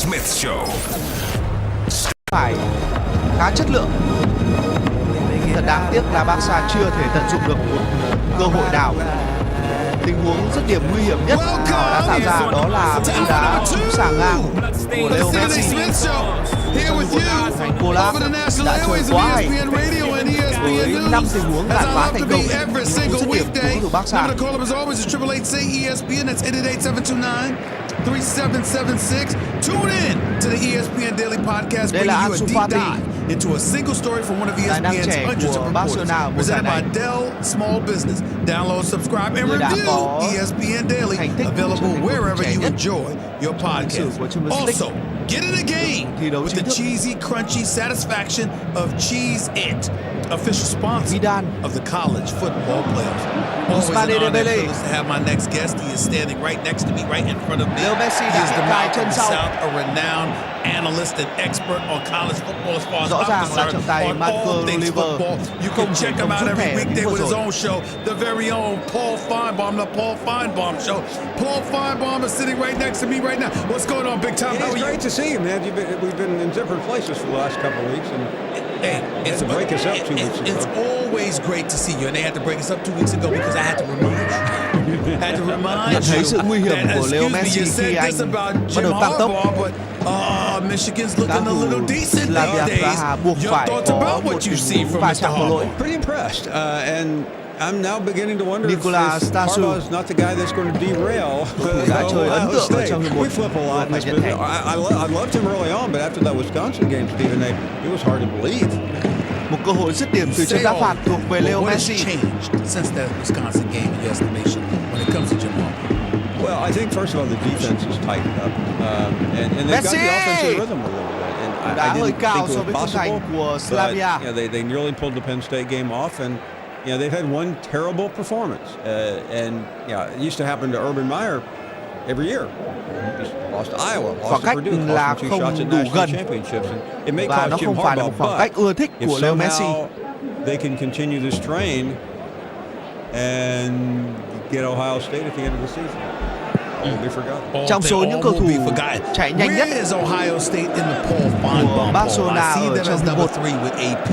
Smith Show. Phải khá chất lượng. Thật đáng tiếc là Barca chưa thể tận dụng được một cơ hội nào. Tình huống dứt điểm nguy hiểm nhất họ đã tạo ra đó là cú đá trúng xà ngang của Leo Messi. Thành Pollard đã chơi quá hay với 5 tình huống đạn phá thành công. Cú dứt điểm của thủ Barca. 3776. Tune in to the ESPN Daily Podcast, Đây là bringing you a deep dive into a single story from one of ESPN's hundreds of reporters, presented by Dell Small Business. Download, subscribe, and review ESPN Daily, available wherever you enjoy your podcast. Also, get in the game with the cheesy, crunchy satisfaction of Cheese It, official sponsor of the college football playoffs. Always an honor to have my next guest. He is standing right next to me, right in front of me. He is the Malcolm South, a renowned analyst and expert on college football as far as I'm concerned, on all things football. You can check him out every weekday with his own show, the very own Paul Feinbaum, the Paul Feinbaum Show. Paul Feinbaum is sitting right next to me right now. What's going on, Big Tom? How are you? It's great to see you, man. We've been in different places for the last couple of weeks, and it's to break us up 2 weeks ago. It's always great to see you, and they had to break us up 2 weeks ago because I had to remind you. Had to remind Nhận thấy sự nguy hiểm that, của Leo Messi khi anh bắt đầu tăng tốc. Michigan's looking a little decent these days. Your thoughts about what you see from Mr. Harbaugh? Pretty impressed, and I'm now beginning to wonder Nicolas if Harbaugh is not the guy that's going to derail. Đã chơi ấn tượng ở trong hiệp một. We flip a lot. I loved him early on, but after that Wisconsin game, Stephen A., it was hard to believe. Một cơ hội dứt điểm từ chấm đá phạt thuộc về Leo Messi. What has changed since that Wisconsin game, in your estimation, when it comes to Jim Harbaugh? Well, I think first of all the defense is tightened up, and they've got the offensive rhythm a little bit. And I didn't think it was possible, but they nearly pulled the Penn State game off, and they've had one terrible performance, and it used to happen to Urban Meyer every year. Lost to Iowa, lost to Purdue, lost 2 shots at national championships, and it may và nó cost Jim không phải là một Harbaugh, khoảng cách ưa thích but của if Leo Messi. somehow they can continue this train and get Ohio State at the end of the season, be forgotten. Trong số những cầu thủ chạy nhanh nhất Ohio State in the Paul Feinbaum Barcelona I see ở them trong as hiệp number 1. 3 with AP.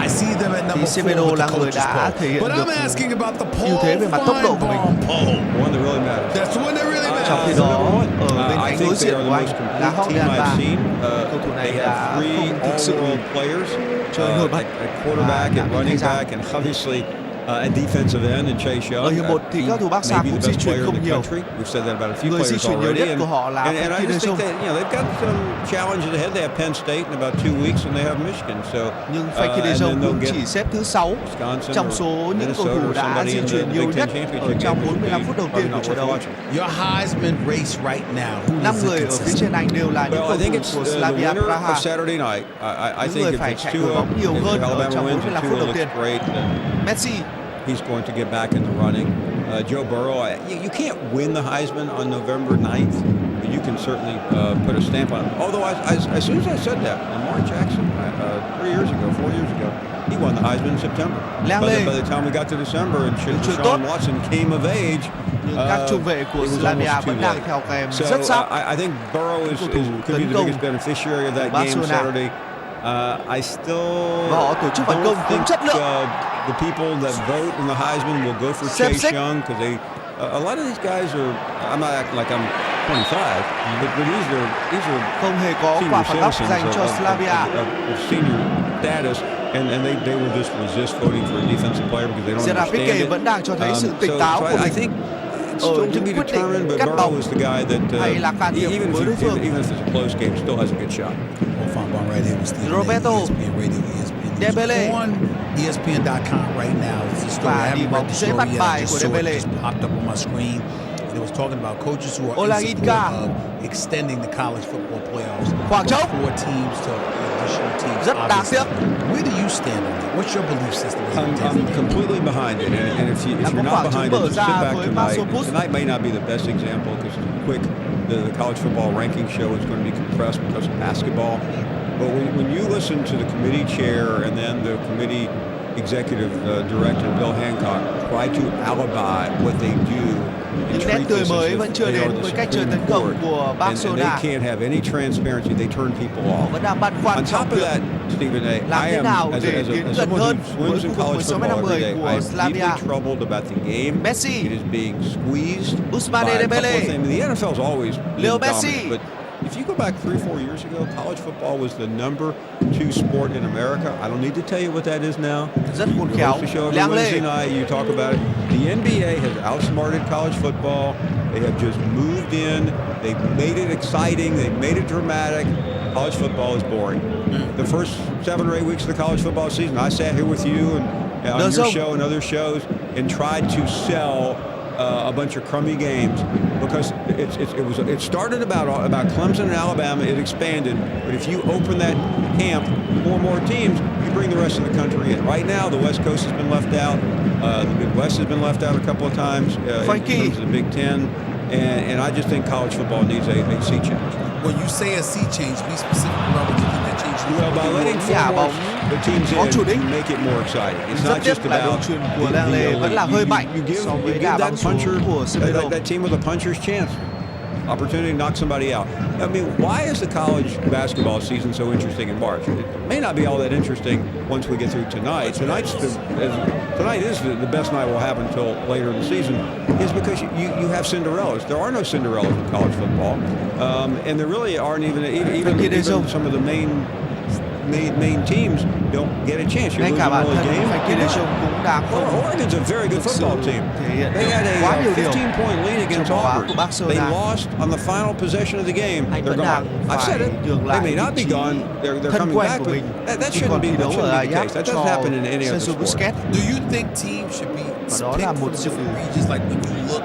I see them at number 4 with là the người coaches đã poll. thể hiện But được I'm asking about the ưu thế về mặt tốc độ của mình. The one that really matters. That's the one that really matters. Trong khi đó ở bên cánh đối diện của anh là Jorge Alba. Cầu thủ này đã không thực sự chơi nổi bật quarterback and running back and obviously at defensive end and Chase Young. Ở hiệp 1 thì các thủ Barca cũng di chuyển không nhiều. We've said that about a few Người di players chuyển nhiều already. nhất của họ là And I just think that they've got some challenges ahead. They have Penn State in about 2 weeks, and they have Michigan. So nhưng Frankie De Jong cũng chỉ xếp thứ 6 trong số những cầu thủ đã di chuyển nhiều nhất ở trong 45 phút đầu tiên của trận đấu. Your Heisman race right now. 5 người ở phía trên anh đều là những cầu thủ của Slavia Praha. Những người phải chạy đội bóng nhiều hơn ở trong 45 phút đầu tiên. Messi, he's going to get back in the running. Joe Burrow, you can't win the Heisman on November 9th, but you can certainly put a stamp on it. Although as soon as I said that, Lamar Jackson, 4 years ago, he won the Heisman in September. By the time we got to December and Deshaun Watson came of age, các trung vệ của Slavia vẫn đang theo kèm rất sát. I think Burrow could be the biggest beneficiary of that game Saturday. I still don't think the people that vote in the Heisman will go for Chase Young because a lot of these guys are. I'm not acting like I'm 25, but these are không hề có quả phạt góc dành cho Slavia. Of senior status, and they will just resist voting for a defensive player because they don't understand it. vẫn đang cho thấy sự tỉnh táo của mình. Still to be determined, but Burrow is the guy that even if it's a close game, still has a good shot. Right here with Steve Roberto ESPN Radio, ESPN Dembele on ESPN.com right now. This is a story. I haven't read the story yet. I just saw it just popped up on my screen. And it was talking about coaches who are in support of extending the college football playoffs from 4 teams to additional teams. Rất đáng tiếc. Where do you stand on that? What's your belief system? I'm completely behind it, and if you're not behind it, just sit back tonight. Tonight may not be the best example because quick. The college football ranking show is going to be compressed because of basketball. But when you listen to the committee chair and then the committee executive director, Bill Hancock, try to alibi what they do in nét tươi mới vẫn chưa đến với cách chơi tấn công của Barcelona. Vẫn đang băn khoăn trong việc làm thế nào để tiến gần hơn với khu vực 16m50 của Slavia. Messi, Ousmane Dembele, Leo Messi. If you go back 3-4 years ago, college football was the number 2 sport in America. I don't need to tell you what that is now. Rất khôn khéo. Every Wednesday night, you talk about it. The NBA has outsmarted college football. They have just moved in. They've made it exciting. They've made it dramatic. College football is boring. The first 7 or 8 weeks of the college football season, I sat here with you and on your show and other shows and tried to sell a bunch of crummy games because it started about Clemson and Alabama. It expanded, but if you open that camp, more and more teams, you bring the rest of the country in. Right now, the West Coast has been left out. The Midwest has been left out a couple of times in terms of the Big Ten, and I just think college football needs a sea change. When you say a sea change, be specific about what you think that change. Well, by letting four the teams in, you make it more exciting. It's not just about đường truyền của Langley vẫn là hơi mạnh so với đá bóng số của Semedo. That team with a puncher's chance, opportunity to knock somebody out. I mean, why is the college basketball season so interesting in March? It may not be all that interesting once we get through tonight. Tonight is the best night we'll have until later in the season, is because you have Cinderellas. There are no Cinderellas in college football, and there really aren't even some of the main teams don't get a chance. You lose an early game. Oregon's a very good football team. They had a 15-point lead against Auburn. They lost on the final possession of the game. They're gone. I've said it. They may not be gone. They're coming back, but that shouldn't be the case. That doesn't happen in any other sport. Do you think teams should be đó là một sự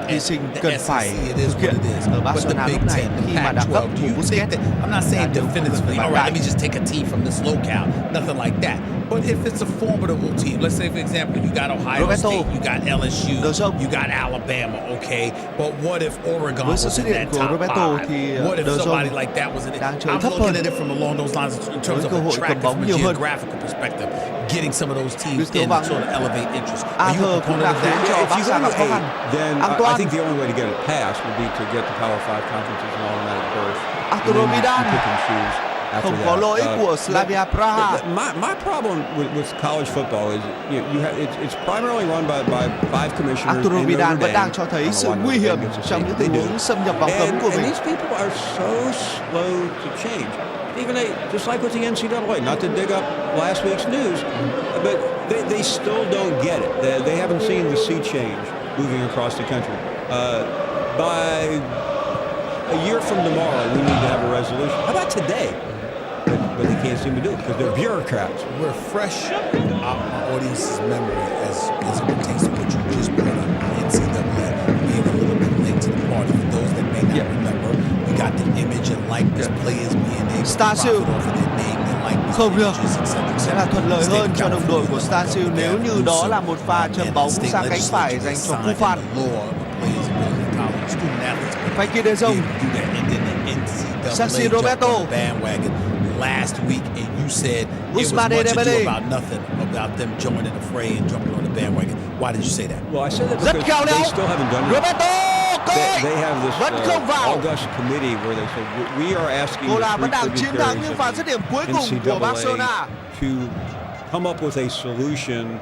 hy sinh cần phải thực hiện ở Barcelona lúc này khi mà đã cấp thủ Busquets. I'm not saying definitively, all right, let me just take a team from this locale, nothing like that. But if it's a formidable team, let's say, for example, you got Ohio State, you got LSU, you got Alabama, okay? But what if Oregon was in that top 5? What if somebody like that was in it? I'm looking at it from along those lines in terms of attractive from a geographical perspective, getting some of those teams in to sort of elevate interest. Are you a proponent of that? If you go to 8, then I think the only way to get it passed would be to get the Power 5 conferences an automatic berth. Arturo Vidal pick and choose. Không có lỗi của Slavia Praha. My problem with college football is it's primarily run by 5 commissioners. Arturo Vidal vẫn đang cho thấy sự nguy hiểm trong những tình huống xâm nhập vào cấm của mình. And these people are so slow to change. Even just like with the NCAA, not to dig up last week's news, but they still don't get it. They haven't seen the sea change moving across the country. By a year from tomorrow, we need to have a resolution. How about today? But they can't seem to do it because they're bureaucrats. We're fresh out my audience's memory as it pertains to what you just brought up. NCAA being a little bit late to the party. For those that may not remember, we got the image and likeness players being able to profit off of their name and likeness. Không được, sẽ là thuận lợi hơn cho đồng đội của Stanciu nếu như đó là một pha châm bóng sang cánh phải dành cho cú phạt. Frankie De Jong, Sergio Roberto, last week, and you said it was much ado about nothing about them joining the fray and jumping on the bandwagon. Why did you say that? Well, I said that because they still haven't done it. They have this august committee where they say we are asking the NCAA to come up with a solution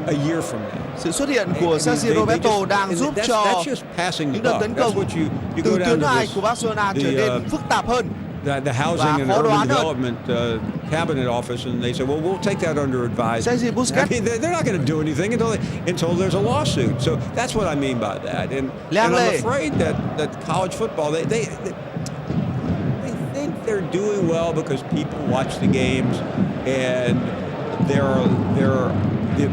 a year from now. Sự xuất hiện của Sergio Roberto đang giúp cho những đợt tấn công từ tuyến 2 của Barcelona trở nên phức tạp hơn. The Housing and Urban Development Cabinet Office, and they said, well, we'll take that under advisement. I mean, they're not going to do anything until there's a lawsuit. So that's what I mean by that. And I'm afraid that college football, they think they're doing well because people watch the games, and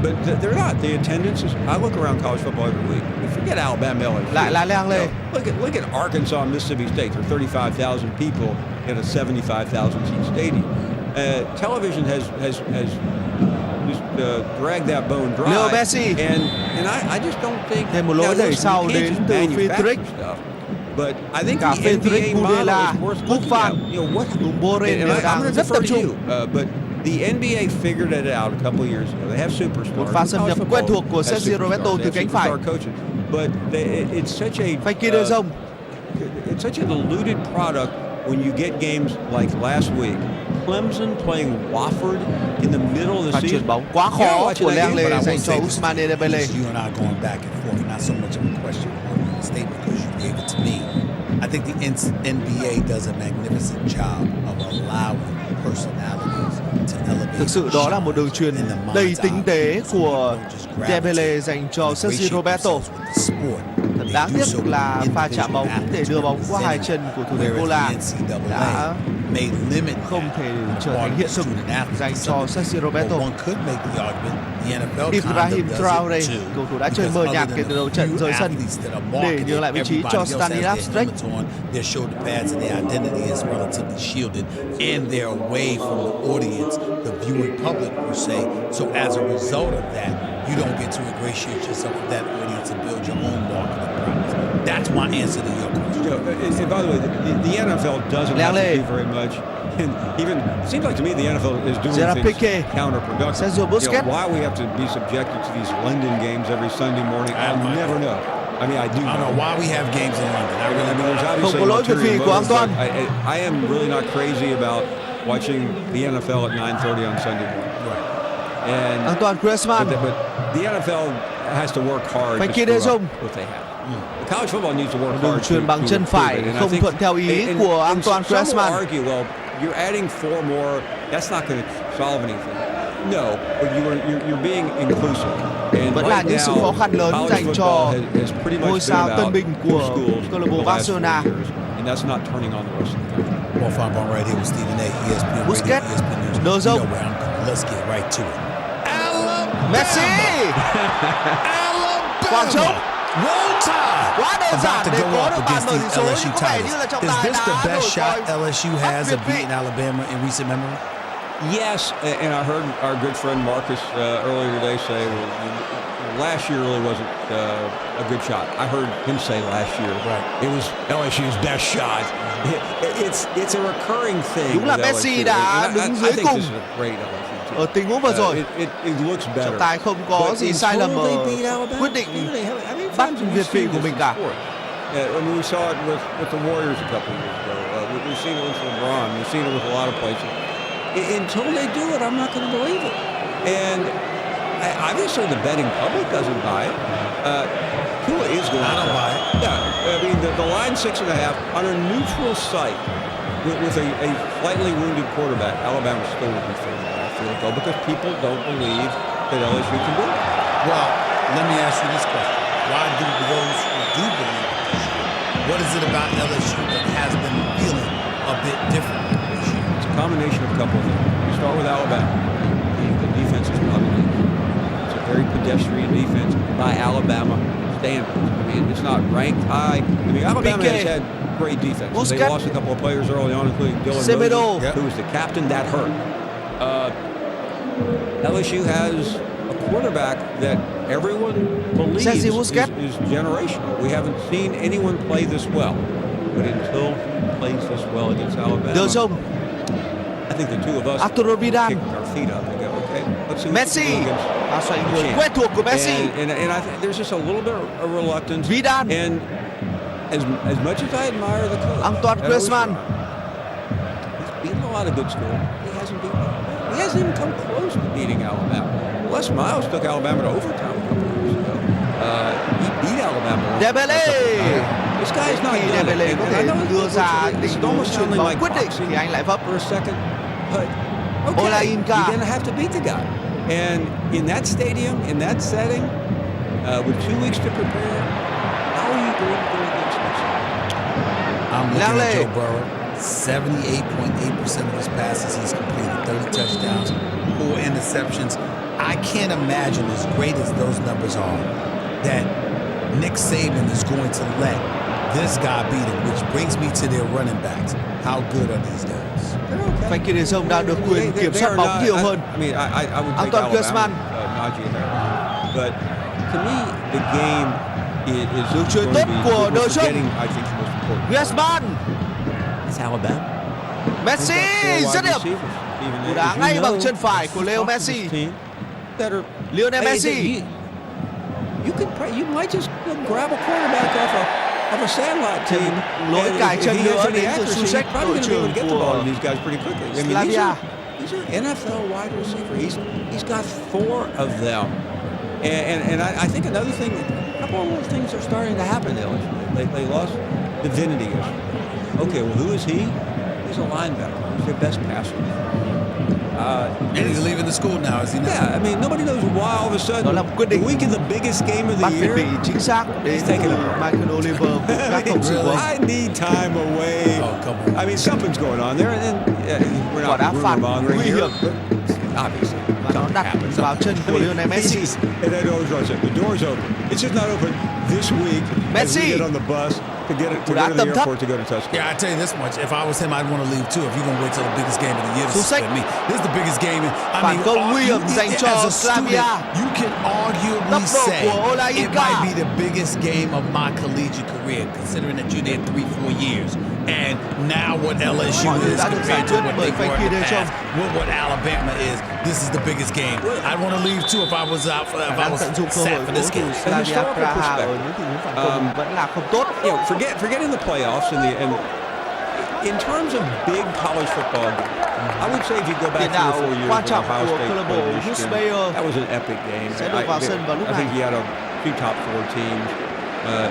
but they're not. The attendance is. I look around college football every week. Forget Alabama, LSU. Look at Arkansas and Mississippi State. There are 35,000 people in a 75,000 seat stadium. Television has just dragged that bone dry. Leo Messi. And I just don't think. Thêm một lỗi đẩy sau đến từ Friedrich. But I think the NBA model is worth looking at. You know what? Boren đang rất tập trung. But The NBA figured it out a couple years ago. They have superstars. Một pha xâm nhập quen thuộc của Sergio Roberto từ cánh phải. But it's such a Frankie De Jong. It's such a diluted product when you get games like last week. Clemson playing Wofford in the middle of the Pha season. chuyền bóng quá khó của Langley dành cho Ousmane Dembele. You and I going back and forth, not so much of a question or a statement because you gave it to me. I think the NBA does a magnificent job of allowing personalities to elevate. Thực sự đó là một đường truyền đầy tinh tế của Dembele dành cho Sergio Roberto. Thật đáng tiếc là pha chạm bóng để đưa bóng qua hai chân của thủ thành Gola đã không thể trở thành hiện thực dành cho Sergio Roberto. Ibrahim Traore, cầu thủ đã chơi mờ nhạt kể từ đầu trận rời sân để nhường lại vị trí cho Stanislav Strech. You don't get to ingratiate yourself with that audience and build your own marketing prowess. That's my answer to your question. And by the way, the NFL doesn't have to do very much. And even it seems like to me the NFL is doing things counterproductive. Why we have to be subjected to these London games every Sunday morning, I'll never know. I mean, I do know why we have games in London. I mean, there's obviously I am really not crazy about watching the NFL at 9:30 on Sunday morning. And Antoine Griezmann. But the NFL has to work hard to screw up what they have. The college football needs to work hard. Đường chuyền bằng chân phải không thuận theo ý của Antoine Griezmann. Argue, well, you're adding 4 more. That's not going to solve anything. No, but you're being inclusive. Vẫn là những sự khó khăn lớn dành cho ngôi sao tân binh của câu lạc bộ Barcelona. And that's not turning on the rest of the country. Well, fine, ball right here with Stephen A. ESPN Busquets. Radio, ESPN News. Let's get right to it. Messi. Alabama. Roll Tide. Quá đơn giản để có được bàn mở tỷ số nhưng có vẻ như là trọng tài Is this the best shot đã LSU has of beating Alabama in recent memory? Yes, and I heard our good friend Marcus earlier today say, well, last year really wasn't a good shot. I heard him say last year it was LSU's best shot. It's a recurring thing. Đúng là Messi đã đứng dưới cùng ở tình huống vừa rồi. Trọng tài không có gì sai lầm ở quyết định bắt việt vị của mình cả. We saw it with the Warriors a couple of years ago. We've seen it with LeBron. We've seen it with a lot of places. Until they do it, I'm not going to believe it. And obviously, the betting public doesn't buy it. Tua is going to buy it. Yeah, I mean, the line 6.5 on a neutral site with a slightly wounded quarterback. Alabama still would be favored by a field goal because people don't believe that LSU can do it. Well, let me ask you this question: why do those who do believe it? What is it about LSU that has them feeling a bit different? It's a combination of a couple of things. You start with Alabama. The defense is probably it's a very pedestrian defense by Alabama standards. I mean, it's not ranked high. I mean, Alabama has had great defense. They lost a couple of players early on, including Dylan Moses, who was the captain. That hurt. LSU has a quarterback that everyone believes is generational. We haven't seen anyone play this well. But until he plays this well against Alabama, I think the two of us kicked our feet up and go, okay, let's see what Messi. Quen thuộc của Messi. And I think there's just a little bit of reluctance. Vidal. And as much as I admire the coach, Antoine Griezmann, he's beaten a lot of good schools. He hasn't even come close to beating Alabama. Les Miles took Alabama to overtime a couple of years ago. He beat Alabama. Dembele. This guy's not done it. Có thể đưa ra tình huống chuyển bóng quyết định thì anh lại vấp. For a second, but okay, you're gonna have to beat the guy. And in that stadium, in that setting, with 2 weeks to prepare, how are you going to go against this? I'm looking at Joe Burrow. 78.8% of his passes he's completed, 30 touchdowns, 4 interceptions. I can't imagine, as great as those numbers are, that Nick Saban is going to let this guy beat him, which brings me to their running backs. How good are these guys? Frankie De Jong đã được quyền kiểm soát bóng nhiều hơn. Antoine Griezmann. But to me, the game is đường chuyền tốt của De Jong. Griezmann. It's Alabama. Messi, dứt điểm. Đá ngay bằng chân phải của Leo Messi. Lionel Messi. You might just grab a quarterback off a Sandlot team. Lỗi cài chân nữa đến từ Susek, đội trưởng của Slavia. These are NFL wide receiver. He's got 4 of them. And I think another thing, a couple of those things are starting to happen there. They lost divinity. Okay, well, who is he? He's a linebacker. He's their best passer. And he's leaving the school now, is he not? Yeah, I mean, nobody knows why all of a sudden. Đó là quyết định the week of the biggest game of the year. Bắt bị chính xác đến từ Michael Oliver của các cộng sự của ông. I need time away. Oh, come on. I mean, something's going on there, and we're Quả not đá phạt rumor-mongering nguy here, hiểm but obviously và nó đặt vào chân của Lionel Messi. And that always runs it. The door's open. It's just not open this week. As we Messi. get on the bus to get to the airport to go to touchdown. Yeah, I tell you this much. If I was him, I'd want to leave too. If you're going to wait till the biggest game of the year to Susek. spend me. This is the biggest game. Phản công nguy hiểm dành cho as a Slavia. student, you can arguably Tốc độ say của Olajica. it might be the biggest game of my collegiate career, considering that you're there 3-4 years. And now what LSU is compared to what they were in the past, what Alabama is, this is the biggest game. I'd want to leave too if I was out for if I was set for this game. Slavia Praha ở những tình huống phản công vẫn là không tốt. You know, forgetting the playoffs and in terms of big college football, I would say if you go back 3 or 4 years quan when trọng Ohio của State câu lạc bộ played Bruce Michigan, Bayer that was an epic game. sẽ được vào sân vào lúc I think này. he had two top 4 teams.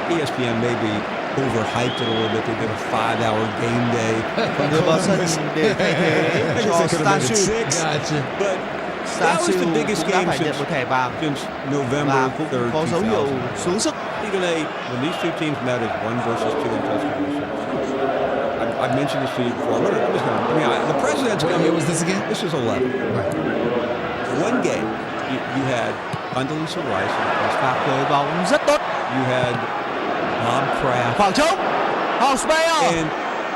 ESPN maybe overhyped it a little bit. They did a 5-hour game day. Đưa vào sân để thay thế cho Stansiu. But that was the biggest cũng đã game phải nhận một thẻ vàng since November và cũng 3rd, có dấu hiệu 2000. xuống sức. Even when these two teams met as 1 versus 2 in touchdowns. I've mentioned this to you before. The president's What coming. year was this again? This was 11. Right. One game, you had Condoleezza Rice. Và khởi bóng rất tốt. You had Bob Kraft. Khoảng trống. Hausmeyer. And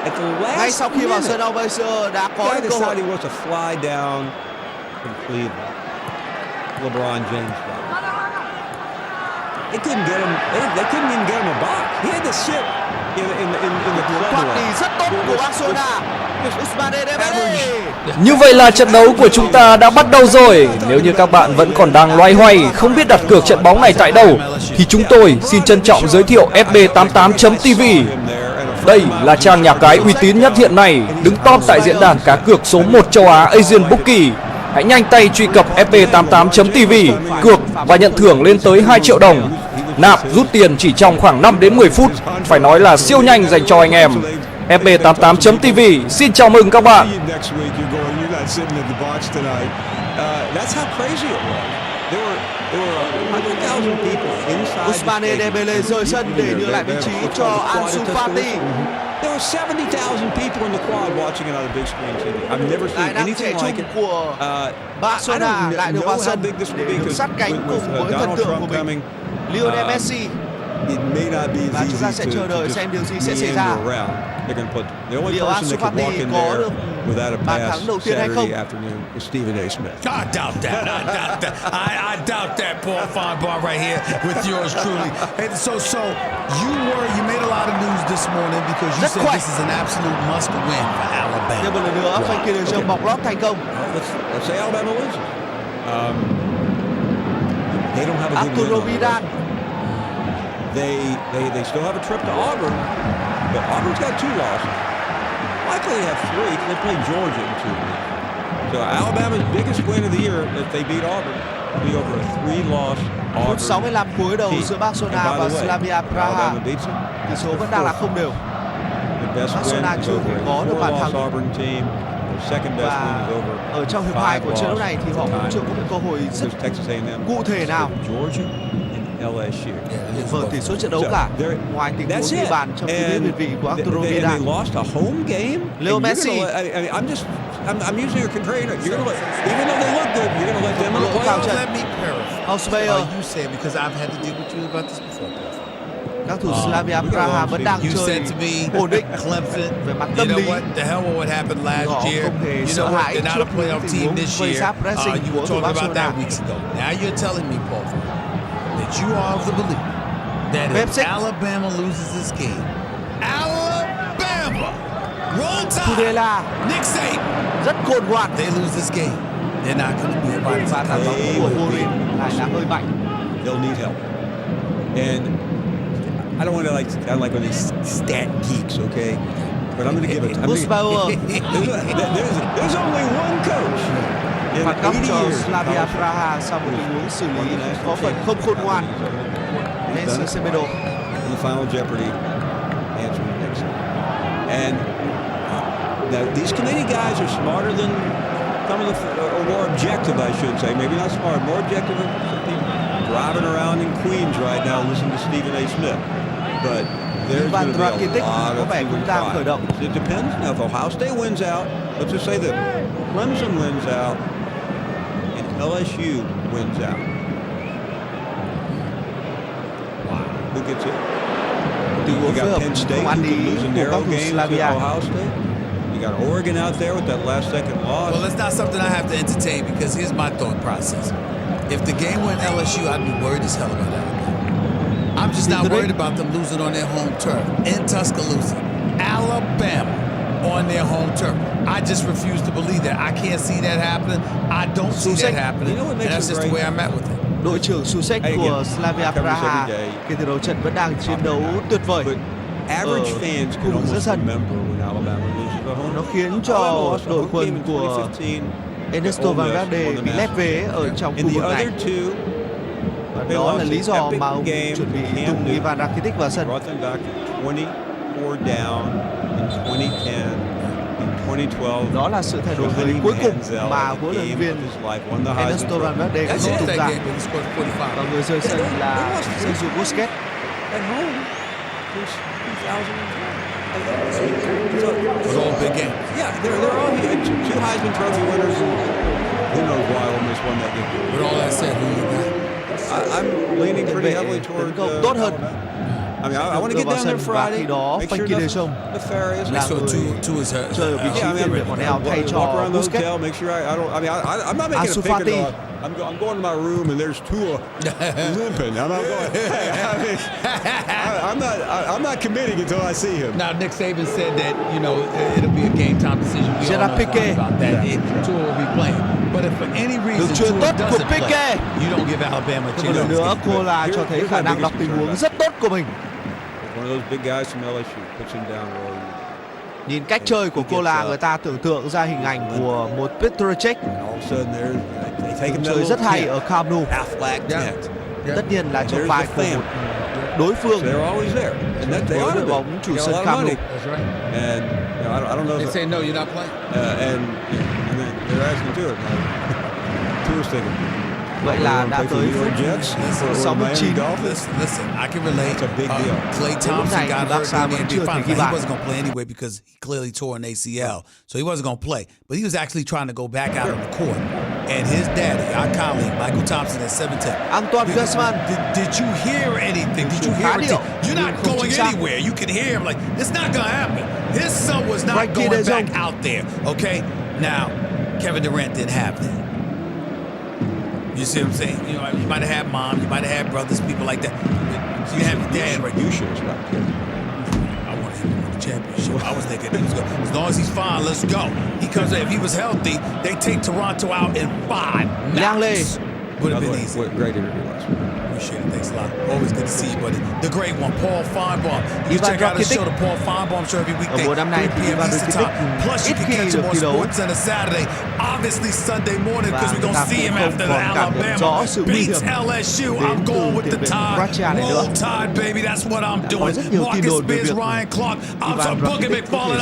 at the last Ngay sau khi vào minute, sân Hausmeyer đã có guy cơ hội. decided he wants to fly down from Cleveland. LeBron James got it. They couldn't get him. They couldn't even get him a box. He had to sit in the club Thoát line. đi rất tốt của Barcelona. Ousmane Dembele. Như vậy là trận đấu của chúng ta đã bắt đầu rồi. Nếu như các bạn vẫn còn đang loay hoay không biết đặt cược trận bóng này tại đâu thì chúng tôi xin trân trọng giới thiệu FB88.tv. Đây là trang nhà cái uy tín nhất hiện nay, đứng top tại diễn đàn cá cược số 1 châu Á Asian Bookie. Hãy nhanh tay truy cập FB88.tv, cược và nhận thưởng lên tới 2 triệu đồng. Nạp rút tiền chỉ trong khoảng 5 đến 10 phút, phải nói là siêu nhanh dành cho anh em. FB88.tv xin chào mừng các bạn. Ousmane Dembele rời sân để nhường lại vị trí cho Ansu Fati. There were 70,000 people in the quad watching it on the big screen TV. I've never seen anything like it. Của Barcelona lại được vào sân để được sát cánh cùng với thần tượng của mình, Lionel Messi. Và chúng ta sẽ chờ đợi xem điều gì sẽ xảy ra. Liệu Ansu Fati có được bàn thắng đầu tiên hay không? I doubt that. I doubt that, Paul Feinbaum right here with yours truly. And so you made a lot of news this morning because you said this is an absolute must win for Alabama. Nhưng một lần nữa, Frankie De Jong bọc lót thành công. Let's say Alabama loses. They don't have a good Arturo Vidal. They still have a trip to Auburn, but Auburn's got 2 losses. Likely they have 3 because they play Georgia in 2 weeks. So Alabama's biggest win of the year, if they beat Auburn, will be over a 3-loss Phút Auburn 65 cuối đầu team. giữa Barcelona And by và the way, Slavia Praha. Alabama beats them. Tỷ số vẫn đang là không đều. The best win Barcelona is chưa over thể a có được bàn 4-loss thắng. Auburn team. The second best Và win is over ở trong hiệp 2 của trận đấu này thì họ cũng chưa có một cơ hội rất Texas A&M, cụ thể nào Georgia and LSU. vở tỷ số trận đấu cả. Ngoài tình huống ghi bàn trong cú đĩa việt vị của Arturo Vidal. They lost a home game. Leo Messi. I'm using a contrarian. You're gonna let, even though they look good, you're gonna let them in the playoffs. Let me paraphrase. Hausmeyer. You say because I've had to deal with you about this before. Các thủ Slavia Praha vẫn đang You chơi said to me, ổn định Clemson, về mặt you tâm know lý. what? The hell with what happened last Họ year. không hề You sợ know what? hãi They're not trước a playoff những team tình this huống year. vây giáp pressing You của were thủ talking about Barcelona. that weeks ago. Now you're telling me, Paul, that you are of the belief that if Pepsi. Alabama loses this game, Alabama, roll tide, Tudela. Nick Saban, Rất khôn ngoan. They lose this game, they're not going to be a vital Và tạt bóng của Borin lại là hơi mạnh. They'll need help. And I don't want to sound like one of these stat geeks, okay? But I'm going to give it. Busbauer. There's only one coach in Phạt góc 80 cho years. Slavia Praha sau một tình huống xử lý có phần không khôn ngoan. Nelson Semedo. In the final Jeopardy, Anthony Nixon. And now these committee guys are smarter than some of the, or more objective, I should say. Maybe not smart, more objective than some people driving around in Queens right now listening to Stephen A. Smith. But there's going to be a lot of it depends. Now, if Ohio State wins out, let's just say that Clemson wins out and LSU wins out. Wow. Who gets it? You got Penn State losing narrow games to Ohio State. You got Oregon out there with that last-second loss. Well, it's not something I have to entertain because here's my thought process. If the game went LSU, I'd be worried as hell about that. I'm just not worried about them losing on their home turf in Tuscaloosa, Alabama, on their home turf. I just refuse to believe that. I can't see that happening. I don't see that happening. And that's just the way I'm at with it. Đội trưởng Susek của Slavia Praha kể từ đầu trận vẫn đang chiến đấu tuyệt vời. Average fans can almost remember when Alabama loses at home. Nó khiến cho đội quân của Ernesto Valverde bị lép vế ở trong khu vực này. Và đó là lý do mà ông chuẩn bị tung Ivan Rakitic vào sân. Đó là sự thay đổi người cuối cùng mà huấn luyện viên Ernesto Valverde có thể tung ra. Và người rời sân là Sergio Busquets. It was all big game. Yeah, they're all two Heisman Trophy winners. Who knows why Ole Miss won that game? With all that said, who you got? I'm leaning pretty heavily toward tốt hơn. I mean, I want to get down there Friday. Make sure Nefarious. Make sure Tua is hurt. Chơi ở vị trí tiền vệ còn eo thay cho Busquets. Make sure I don't. I mean, I'm not making a pick at all. I'm going to my room and there's Tua limping. I'm not going. I'm not committing until I see him. Now Nick Saban said that it'll be a game time decision. We all know about that. Tua will be playing. But if for any reason Tua doesn't play, you don't give Alabama a chance. Một lần nữa, Cola cho thấy khả năng đọc tình huống rất tốt của mình. One of those big guys from LSU puts him down early. Nhìn cách chơi của Cola, người ta tưởng tượng ra hình ảnh của một Petr Cech. Chơi rất hay ở Camp Nou. Tất nhiên là trong vai của một đối phương với đội bóng chủ sân Camp Nou. They say no, you're not playing. And they're asking Tua. Tua's thinking. Vậy là đã tới phút 69. Listen, I can relate. It's a big deal. Klay Thompson got hurt in the NBA Finals. He wasn't going to play anyway because he clearly tore an ACL, so he wasn't going to play. But he was actually trying to go back out on the court. And his daddy, our colleague, Michael Thompson at 7'10". Antoine Griezmann. Did you hear anything? Did you hear anything? You're not going anywhere. You can hear him like, it's not going to happen. His son was not going back out there, okay? Now, Kevin Durant didn't have that. You see what I'm saying? You might have had mom, you might have had brothers, people like that. But you have your dad, right? You should have I wanted him to win the championship. I was thinking he was going. As long as he's fine, let's go. He comes in. If he was healthy, they take Toronto out in 5 minutes. Would have been easy. Great interview last week. Appreciate it. Thanks a lot. Always good to see you, buddy. The great one, Paul Feinbaum. You check out the show, the Paul Feinbaum Show, every weekday, 3 p.m. Eastern Time. Plus, you can catch him on SportsCenter Saturday. Obviously, Sunday morning, because we're going to see him after the Alabama beats LSU. I'm going with the Tide. Roll Tide, baby. That's what I'm doing. Marcus Spears, Ryan Clark. I'm sorry. Boogie McFarland.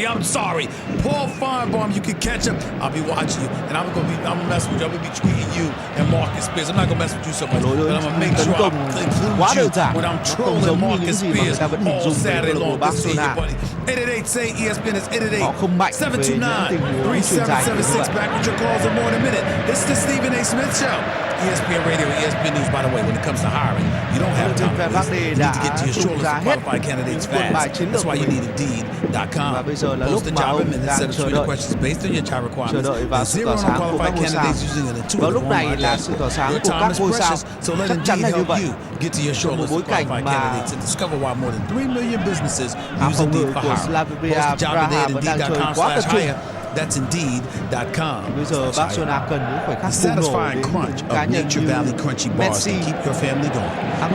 I'm sorry. Paul Feinbaum, you can catch him. I'll be watching you, and I'm going to mess with you. I'm going to be tweeting you and Marcus Spears. I'm not going to mess with you so much, but I'm going to make sure I include you when I'm trolling Marcus Spears all Saturday long. Good seeing you, buddy. 888-SAY-ESPN is 888-729-3776. Back with your calls in more than a minute. It's the Stephen A. Smith Show. ESPN Radio, ESPN News. By the way, when it comes to hiring, you don't have time to waste. You need to get to your shortlist of qualified candidates fast. That's why you need Indeed.com. Post a job and then set up screening questions based on your job requirements. And zero unqualified candidates using an intuitive online platform. Your time is precious, so let Indeed help you get to your shortlist of qualified candidates and discover why more than 3 million businesses use Indeed for hiring. Post a job today at Indeed.com/hire. That's Indeed.com. Bây giờ Barcelona cần những khoảnh khắc bùng nổ Satisfying đến crunch cá of nhân Nature như Valley crunchy bars to Messi. keep your family going.